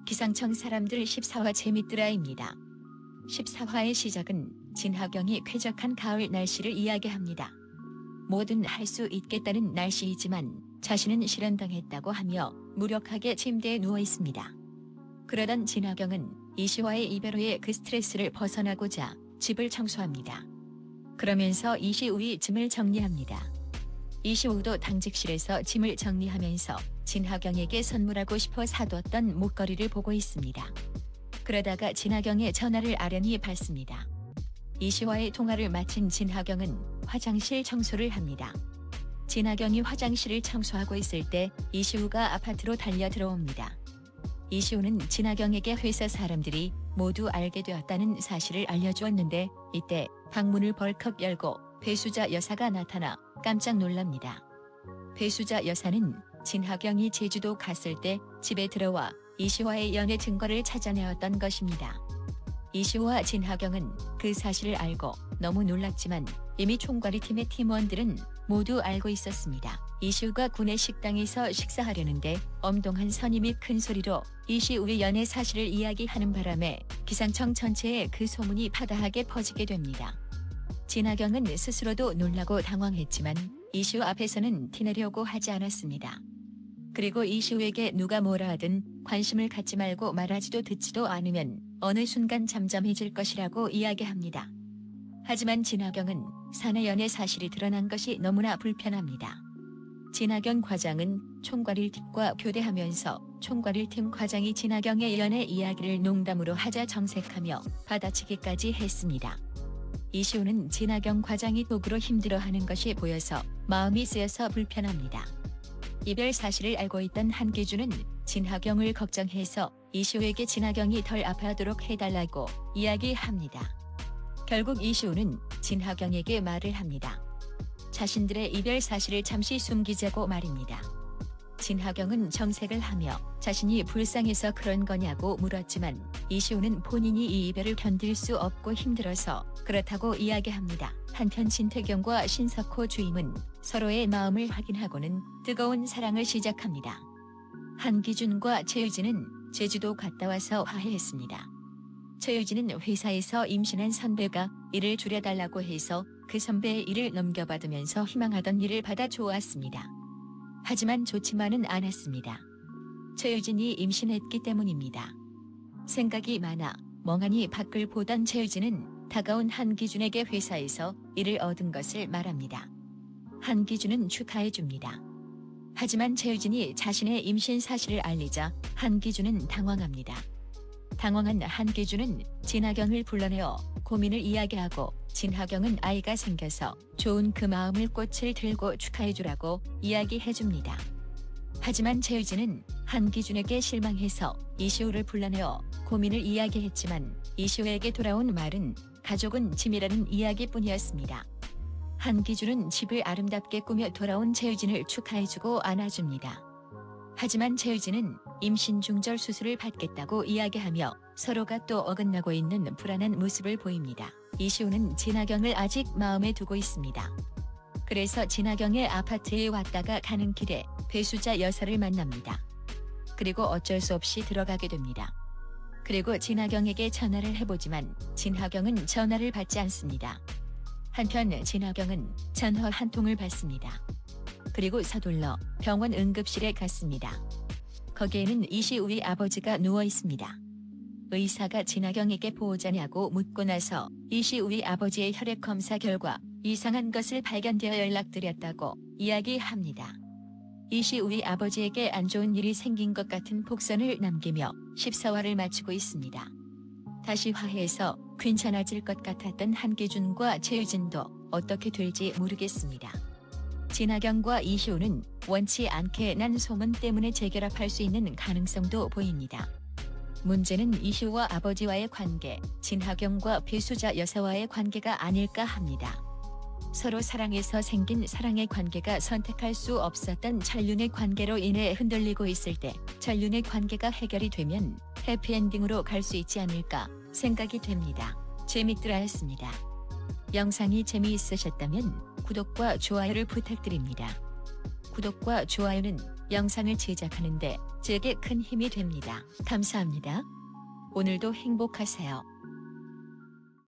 기상청 사람들 14화 재밌더라입니다. 14화의 시작은 진하경이 쾌적한 가을 날씨를 이야기합니다. 뭐든 할 수 있겠다는 날씨이지만 자신은 실현당했다고 하며 무력하게 침대에 누워 있습니다. 그러던 진하경은 이시와의 이별 후에 그 스트레스를 벗어나고자 집을 청소합니다. 그러면서 이시우의 짐을 정리합니다. 이시우도 당직실에서 짐을 정리하면서 진하경에게 선물하고 싶어 사뒀던 목걸이를 보고 있습니다. 그러다가 진하경의 전화를 아련히 받습니다. 이시와의 통화를 마친 진하경은 화장실 청소를 합니다. 진하경이 화장실을 청소하고 있을 때 이시우가 아파트로 달려 들어옵니다. 이시우는 진하경에게 회사 사람들이 모두 알게 되었다는 사실을 알려주었는데 이때 방문을 벌컥 열고 배수자 여사가 나타나 깜짝 놀랍니다. 배수자 여사는 진하경이 제주도 갔을 때 집에 들어와 이시와의 연애 증거를 찾아내었던 것입니다. 이시우와 진하경은 그 사실을 알고 너무 놀랐지만 이미 총괄이팀의 팀원들은 모두 알고 있었습니다. 이시우가 군내 식당에서 식사하려는데 엄동한 선임이 큰 소리로 이시우의 연애 사실을 이야기하는 바람에 기상청 전체에 그 소문이 파다하게 퍼지게 됩니다. 진하경은 스스로도 놀라고 당황했지만 이시우 앞에서는 티내려고 하지 않았습니다. 그리고 이시우에게 누가 뭐라 하든 관심을 갖지 말고 말하지도 듣지도 않으면 어느 순간 잠잠해질 것이라고 이야기합니다. 하지만 진하경은 사내 연애 사실이 드러난 것이 너무나 불편합니다. 진하경 과장은 총괄일팀과 교대하면서 총괄일팀 과장이 진하경의 연애 이야기를 농담으로 하자 정색하며 받아치기까지 했습니다. 이시우는 진하경 과장이 도구로 힘들어하는 것이 보여서 마음이 쓰여서 불편합니다. 이별 사실을 알고 있던 한기준은 진하경을 걱정해서 이시우에게 진하경이 덜 아파하도록 해달라고 이야기합니다. 결국 이시우는 진하경에게 말을 합니다. 자신들의 이별 사실을 잠시 숨기자고 말입니다. 진하경은 정색을 하며 자신이 불쌍해서 그런 거냐고 물었지만 이시우는 본인이 이 이별을 견딜 수 없고 힘들어서 그렇다고 이야기합니다. 한편 진태경과 신석호 주임은 서로의 마음을 확인하고는 뜨거운 사랑을 시작합니다. 한기준과 최유진은 제주도 갔다 와서 화해했습니다. 최유진은 회사에서 임신한 선배가 일을 줄여달라고 해서 그 선배의 일을 넘겨받으면서 희망하던 일을 받아 좋았습니다. 하지만 좋지만은 않았습니다. 최유진이 임신했기 때문입니다. 생각이 많아 멍하니 밖을 보던 최유진은 다가온 한기준에게 회사에서 일을 얻은 것을 말합니다. 한기준은 축하해줍니다. 하지만 최유진이 자신의 임신 사실을 알리자 한기준은 당황합니다. 당황한 한기준은 진하경을 불러내어 고민을 이야기하고 진하경은 아이가 생겨서 좋은 그 마음을 꽃을 들고 축하해주라고 이야기해줍니다. 하지만 최유진은 한기준에게 실망해서 이시우를 불러내어 고민을 이야기했지만 이시우에게 돌아온 말은 가족은 짐이라는 이야기뿐이었습니다. 한기준은 집을 아름답게 꾸며 돌아온 최유진을 축하해주고 안아줍니다. 하지만 최유진은 임신 중절 수술을 받겠다고 이야기하며 서로가 또 어긋나고 있는 불안한 모습을 보입니다. 이시우는 진하경을 아직 마음에 두고 있습니다. 그래서 진하경의 아파트에 왔다가 가는 길에 배수자 여사를 만납니다. 그리고 어쩔 수 없이 들어가게 됩니다. 그리고 진하경에게 전화를 해보지만 진하경은 전화를 받지 않습니다. 한편 진하경은 전화 한 통을 받습니다. 그리고 서둘러 병원 응급실에 갔습니다. 거기에는 이시우의 아버지가 누워 있습니다. 의사가 진하경에게 보호자냐고 묻고 나서 이시우의 아버지의 혈액 검사 결과 이상한 것을 발견되어 연락드렸다고 이야기합니다. 이시우의 아버지에게 안 좋은 일이 생긴 것 같은 복선을 남기며 14화를 마치고 있습니다. 다시 화해해서 괜찮아질 것 같았던 한기준과 최유진도 어떻게 될지 모르겠습니다. 진하경과 이시우는 원치 않게 난 소문 때문에 재결합할 수 있는 가능성도 보입니다. 문제는 이시우와 아버지와의 관계, 진하경과 배수자 여사와의 관계가 아닐까 합니다. 서로 사랑해서 생긴 사랑의 관계가 선택할 수 없었던 전륜의 관계로 인해 흔들리고 있을 때 전륜의 관계가 해결이 되면 해피엔딩으로 갈 수 있지 않을까 생각이 됩니다. 재밌더라였습니다. 영상이 재미있으셨다면 구독과 좋아요를 부탁드립니다. 구독과 좋아요는 영상을 제작하는데 제게 큰 힘이 됩니다. 감사합니다. 오늘도 행복하세요.